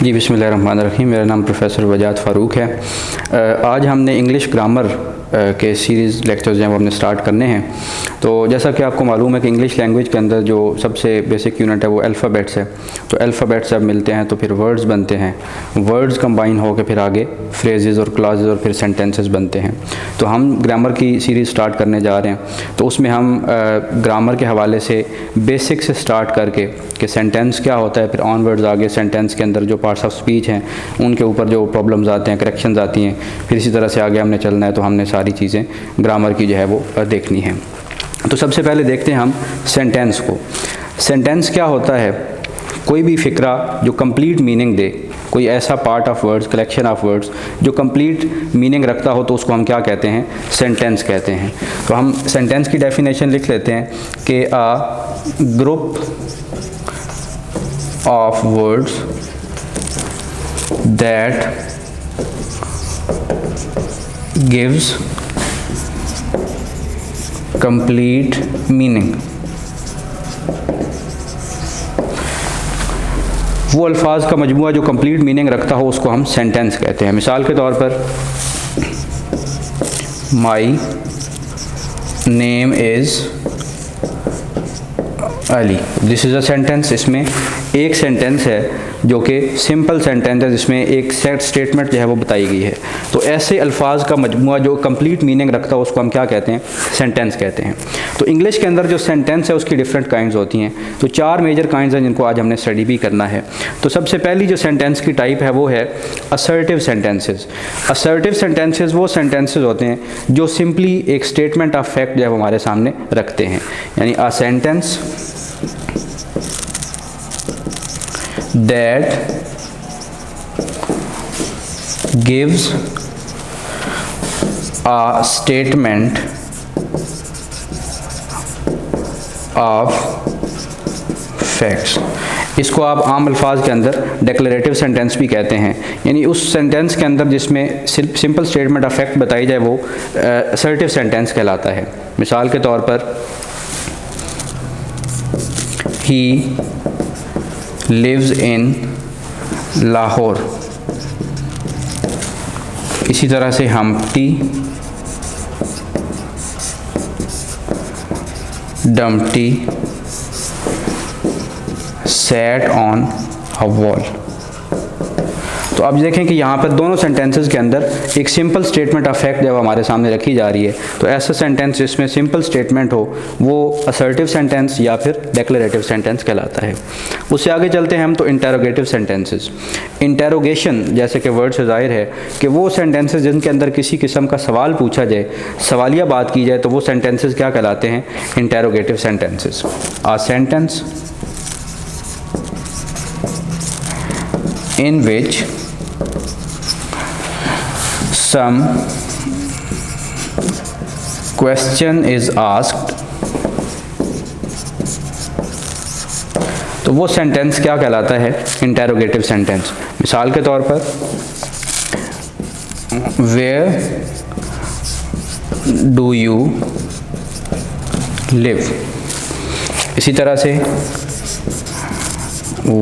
जी बिस्मिल्लाहिर्रहमानिर्रहीम। मेरा नाम प्रोफेसर वजाद फ़ारूक है। आज हमने इंग्लिश ग्रामर के सीरीज़ लेक्चर्स हैं वो हमने स्टार्ट करने हैं। तो जैसा कि आपको मालूम है कि इंग्लिश लैंग्वेज के अंदर जो सबसे बेसिक यूनिट है वो अल्फ़ाबेट्स है। तो अल्फ़ाबेट्स जब मिलते हैं तो फिर वर्ड्स बनते हैं, वर्ड्स कंबाइन होकर फिर आगे फ्रेजेस और क्लॉजेस और फिर सेंटेंसेस बनते हैं। तो हम ग्रामर की सीरीज़ स्टार्ट करने जा रहे हैं। तो उसमें हम ग्रामर के हवाले से बेसिक से स्टार्ट करके कि सेंटेंस क्या होता है, फिर ऑनवर्ड्स आगे सेंटेंस के अंदर जो पार्ट्स ऑफ स्पीच हैं उनके ऊपर जो प्रॉब्लम्स आते हैं, करेक्शंस आती हैं, फिर इसी तरह से आगे हमने चलना है। तो हमने सारी चीज़ें ग्रामर की जो है वो देखनी है। तो सबसे पहले देखते हैं हम सेंटेंस को। सेंटेंस क्या होता है? कोई भी फ़िक्रा जो कंप्लीट मीनिंग दे, कोई ऐसा part of words, collection of words जो कंप्लीट मीनिंग रखता हो, तो उसको हम क्या कहते हैं? सेंटेंस कहते हैं। तो हम सेंटेंस की डेफिनेशन लिख लेते हैं कि a group of words that gives complete meaning। वो अल्फाज का मजमूआ जो कंप्लीट मीनिंग रखता हो उसको हम सेंटेंस कहते हैं। मिसाल के तौर पर my name is Ali, this is a sentence. इसमें एक सेंटेंस है जो कि सिंपल सेंटेंस है जिसमें एक सेट स्टेटमेंट जो है वो बताई गई है। तो ऐसे अल्फाज का मजमूआ जो कंप्लीट मीनिंग रखता है उसको हम क्या कहते हैं? सेंटेंस कहते हैं। तो इंग्लिश के अंदर जो सेंटेंस है उसकी डिफरेंट काइंड्स होती हैं। तो 4 मेजर काइंड्स हैं जिनको आज हमने स्टडी भी करना है। तो सबसे पहली जो सेंटेंस की टाइप है वो है असर्टिव सेंटेंसेस। असर्टिव सेंटेंसेस वो सेंटेंसेस होते हैं जो सिंपली एक स्टेटमेंट ऑफ फैक्ट जो है वो हमारे सामने रखते हैं। यानी a sentence that gives a statement of facts। इसको आप आम अल्फाज के अंदर डिक्लेरेटिव सेंटेंस भी कहते हैं। यानी उस सेंटेंस के अंदर जिसमें सिंपल स्टेटमेंट ऑफ फैक्ट बताई जाए वो असर्टिव सेंटेंस कहलाता है। मिसाल के तौर पर he lives in लाहौर। इसी तरह से Humpty Dumpty sat on a wall। तो अब देखें कि यहाँ पर दोनों सेंटेंसेस के अंदर एक सिंपल स्टेटमेंट ऑफ फैक्ट जब हमारे सामने रखी जा रही है, तो ऐसा सेंटेंस जिसमें सिंपल स्टेटमेंट हो वो असर्टिव सेंटेंस या फिर डिक्लेरेटिव सेंटेंस कहलाता है। उससे आगे चलते हैं हम तो इंटेरोगेटिव सेंटेंसेस। इंटेरोगेशन जैसे कि वर्ड से जाहिर है कि वो सेंटेंसेस जिनके अंदर किसी किस्म का सवाल पूछा जाए, सवालिया बात की जाए, तो वो सेंटेंसेस क्या कहलाते हैं? Interrogative sentences. A sentence in which some question is asked, तो वो सेंटेंस क्या कहलाता है? Interrogative sentence. मिसाल के तौर पर Where do you live? इसी तरह से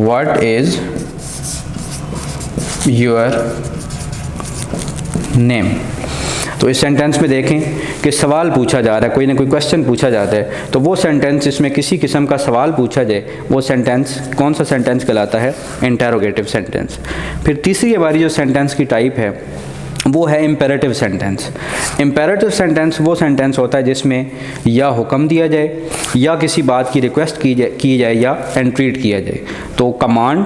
What is your name? तो इस सेंटेंस में देखें कि सवाल पूछा जा रहा है, कोई ना कोई क्वेश्चन पूछा जाता है। तो वो सेंटेंस जिसमें किसी किस्म का सवाल पूछा जाए वो सेंटेंस कौन सा सेंटेंस कहलाता है? Interrogative sentence. फिर तीसरी हमारी जो सेंटेंस की टाइप है वो है इम्पेरेटिव सेंटेंस। इम्पेरेटिव सेंटेंस वो सेंटेंस होता है जिसमें या हुक्म दिया जाए या किसी बात की रिक्वेस्ट की जाए या एंट्रीट किया जाए। तो कमांड,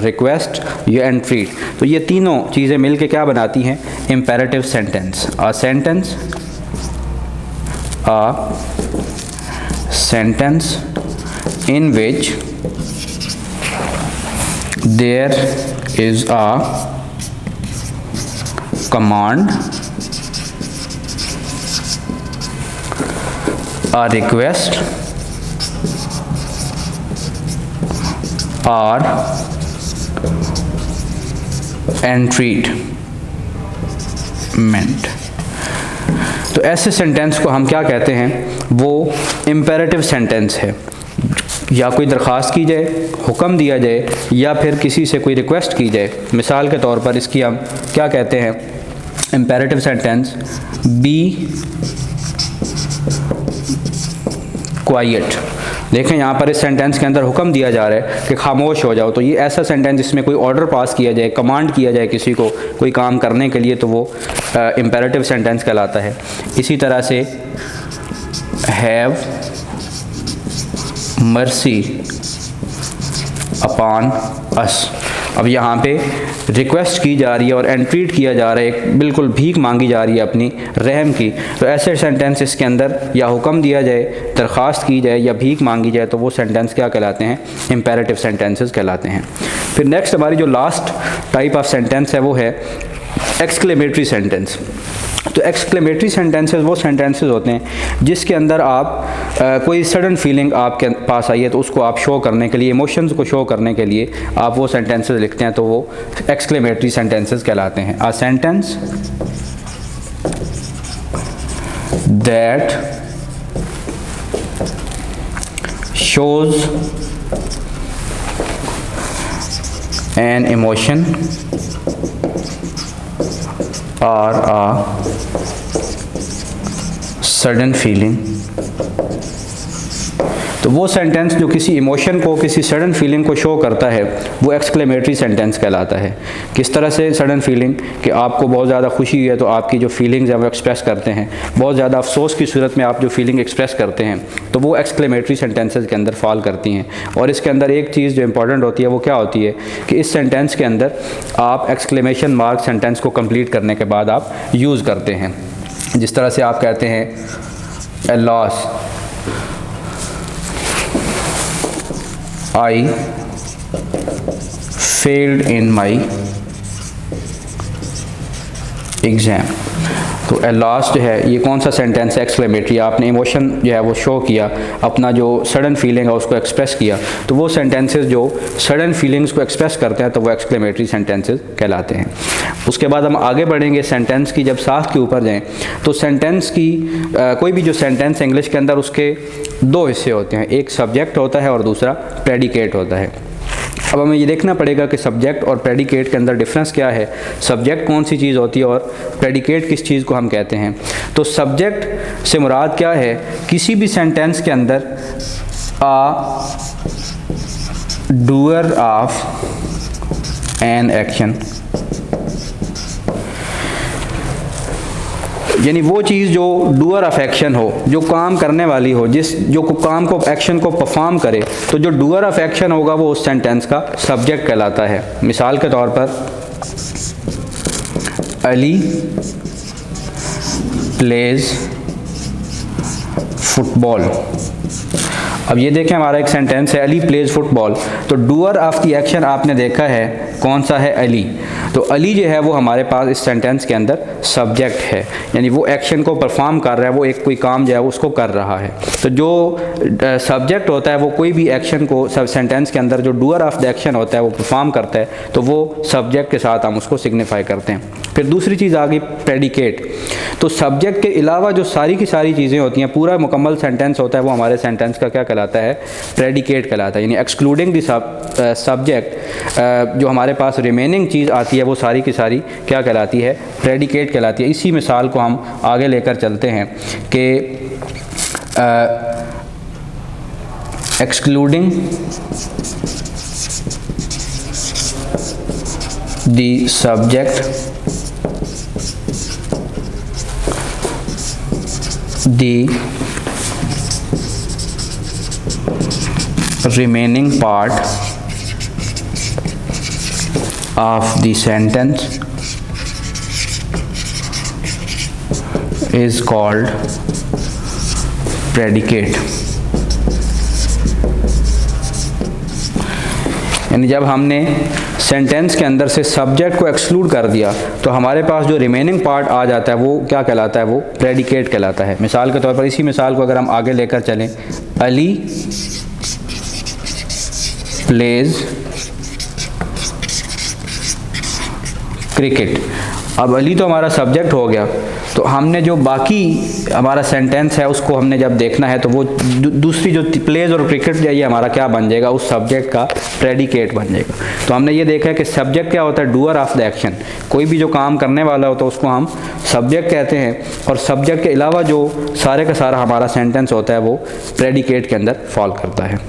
रिक्वेस्ट या एंट्रीट, तो ये तीनों चीज़ें मिलके क्या बनाती हैं? Imperative sentence. A sentence in which there is a command, a request or entreatment। तो ऐसे सेंटेंस को हम क्या कहते हैं? वो इम्पेरेटिव सेंटेंस है। या कोई दरख्वास्त की जाए, हुक्म दिया जाए, या फिर किसी से कोई रिक्वेस्ट की जाए। मिसाल के तौर पर इसकी हम क्या कहते हैं, इम्पेरेटिव सेंटेंस, बी क्वाइट। देखें यहाँ पर इस सेंटेंस के अंदर हुक्म दिया जा रहा है कि खामोश हो जाओ, तो ये ऐसा सेंटेंस जिसमें कोई ऑर्डर पास किया जाए, कमांड किया जाए किसी को कोई काम करने के लिए, तो वो इम्पेरेटिव सेंटेंस कहलाता है। इसी तरह से हैव मर्सी अपॉन अस। अब यहाँ पे रिक्वेस्ट की जा रही है और एंट्रीट किया जा रहा है, एक बिल्कुल भीख मांगी जा रही है अपनी रहम की। तो ऐसे सेंटेंसेस के अंदर या हुक्म दिया जाए, दरख्वास्त की जाए या भीख मांगी जाए, तो वो सेंटेंस क्या कहलाते हैं, इम्पेरेटिव सेंटेंसेस कहलाते हैं। फिर नेक्स्ट हमारी जो लास्ट टाइप ऑफ सेंटेंस है वो है एक्सक्लेमेटरी सेंटेंस। तो एक्सक्लेमेटरी सेंटेंसेस वो सेंटेंसेस होते हैं जिसके अंदर आप कोई सडन फीलिंग आपके पास आई है, तो उसको आप शो करने के लिए, इमोशंस को शो करने के लिए आप वो सेंटेंसेस लिखते हैं, तो वो एक्सक्लेमेटरी सेंटेंसेस कहलाते हैं। A sentence that shows an emotion or a sudden feeling। तो वो सेंटेंस जो किसी इमोशन को, किसी सडन फीलिंग को शो करता है, वो एक्सक्लेमेटरी सेंटेंस कहलाता है। किस तरह से सडन फीलिंग, कि आपको बहुत ज़्यादा खुशी हुई है तो आपकी जो फीलिंग्स हैं वो एक्सप्रेस करते हैं, बहुत ज़्यादा अफसोस की सूरत में आप जो फीलिंग एक्सप्रेस करते हैं, तो वो एक्सक्लेमेटरी सेंटेंसेस के अंदर फॉल करती हैं। और इसके अंदर एक चीज़ जो इंपॉर्टेंट होती है वो क्या होती है कि इस सेंटेंस के अंदर आप एक्सक्लेमेशन मार्क सेंटेंस को कंप्लीट करने के बाद आप यूज़ करते हैं। जिस तरह से आप कहते हैं a loss, I failed in my exam. तो ए लॉस जो है ये कौन सा सेंटेंस है, एक्सक्लेमेटरी। आपने इमोशन जो है वो शो किया, अपना जो सडन फीलिंग है उसको एक्सप्रेस किया, तो वो सेंटेंसेस जो सडन फीलिंग्स को एक्सप्रेस करते हैं तो वो एक्सक्लेमेटरी सेंटेंसेस कहलाते हैं। उसके बाद हम आगे बढ़ेंगे, सेंटेंस की जब साख के ऊपर जाएं, तो सेंटेंस की कोई भी जो सेंटेंस है इंग्लिश के अंदर उसके दो हिस्से होते हैं, एक सब्जेक्ट होता है और दूसरा प्रेडिकेट होता है। अब हमें ये देखना पड़ेगा कि सब्जेक्ट और प्रेडिकेट के अंदर डिफरेंस क्या है, सब्जेक्ट कौन सी चीज़ होती है और प्रेडिकेट किस चीज़ को हम कहते हैं। तो सब्जेक्ट से मुराद क्या है, किसी भी सेंटेंस के अंदर आ डूअर ऑफ एन एक्शन, यानी वो चीज़ जो डूअर ऑफ एक्शन हो, जो काम करने वाली हो, जो काम को, एक्शन को परफॉर्म करे, तो जो डूअर ऑफ एक्शन होगा वो उस सेंटेंस का सब्जेक्ट कहलाता है। मिसाल के तौर पर अली प्लेज फुटबॉल। अब ये देखें हमारा एक सेंटेंस है अली प्लेज फुटबॉल, तो डूअर ऑफ द एक्शन आपने देखा है कौन सा है, अली। तो अली जो है वो हमारे पास इस सेंटेंस के अंदर सब्जेक्ट है, यानी वो एक्शन को परफॉर्म कर रहा है, वो एक कोई काम जो है उसको कर रहा है। तो जो सब्जेक्ट होता है वो कोई भी एक्शन को सेंटेंस के अंदर जो डूअर ऑफ द एक्शन होता है वो परफॉर्म करता है, तो वो सब्जेक्ट के साथ हम उसको सिग्निफाई करते हैं। फिर दूसरी चीज़ आ गई प्रेडिकेट। तो सब्जेक्ट के अलावा जो सारी की सारी चीज़ें होती हैं, पूरा मुकम्मल सेंटेंस होता है, वो हमारे सेंटेंस का क्या कहलाता है, प्रेडिकेट कहलाता है। यानी एक्सक्लूडिंग द सब्जेक्ट जो हमारे पास रिमेनिंग चीज़ आती है वो सारी की सारी क्या कहलाती है, प्रेडिकेट कहलाती है। इसी मिसाल को हम आगे लेकर चलते हैं कि excluding the subject the remaining part of the sentence is called predicate। यानी जब हमने सेंटेंस के अंदर से सब्जेक्ट को एक्सक्लूड कर दिया तो हमारे पास जो रिमेनिंग पार्ट आ जाता है वो क्या कहलाता है, वो प्रेडिकेट कहलाता है। मिसाल के तौर पर इसी मिसाल को अगर हम आगे लेकर चलें, अली प्लेज क्रिकेट। अब अली तो हमारा सब्जेक्ट हो गया, तो हमने जो बाकी हमारा सेंटेंस है उसको हमने जब देखना है तो वो दूसरी जो प्लेज और क्रिकेट ये हमारा क्या बन जाएगा, उस सब्जेक्ट का प्रेडिकेट बन जाएगा। तो हमने ये देखा है कि सब्जेक्ट क्या होता है, डूअर ऑफ द एक्शन, कोई भी जो काम करने वाला होता है उसको हम सब्जेक्ट कहते हैं, और सब्जेक्ट के अलावा जो सारे का सारा हमारा सेंटेंस होता है वो प्रेडिकेट के अंदर फॉल करता है।